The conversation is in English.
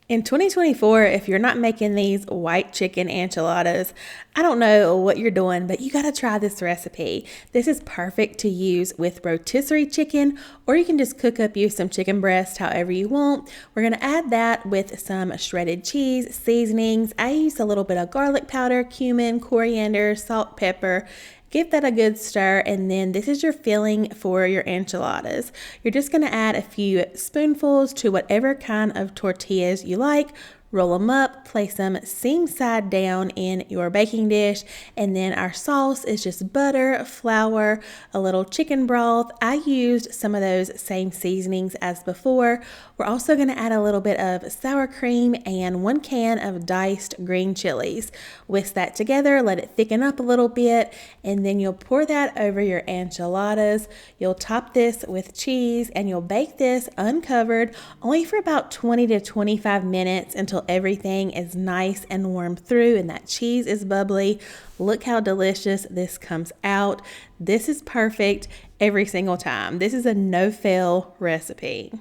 In 2024, if you're not making these white chicken enchiladas, I don't know what you're doing, but you got to try this recipe. This is perfect to use with rotisserie chicken, or you can just cook up you some chicken breast however you want. We're going to add that with some shredded cheese, seasonings. I use a little bit of garlic powder, cumin, coriander, salt, pepper. Give that a good stir, and then this is your filling for your enchiladas. You're just going to add a few spoonfuls to whatever kind of tortillas you like. Roll them up, place them seam side down in your baking dish, and then our sauce is just butter, flour, a little chicken broth. I used some of those same seasonings as before. We're also going to add a little bit of sour cream and 1 can of diced green chilies. Whisk that together, let it thicken up a little bit, and then you'll pour that over your enchiladas. You'll top this with cheese, and you'll bake this uncovered only for about 20 to 25 minutes until everything is nice and warm through and that cheese is bubbly. Look how delicious this comes out. This is perfect every single time. This is a no-fail recipe.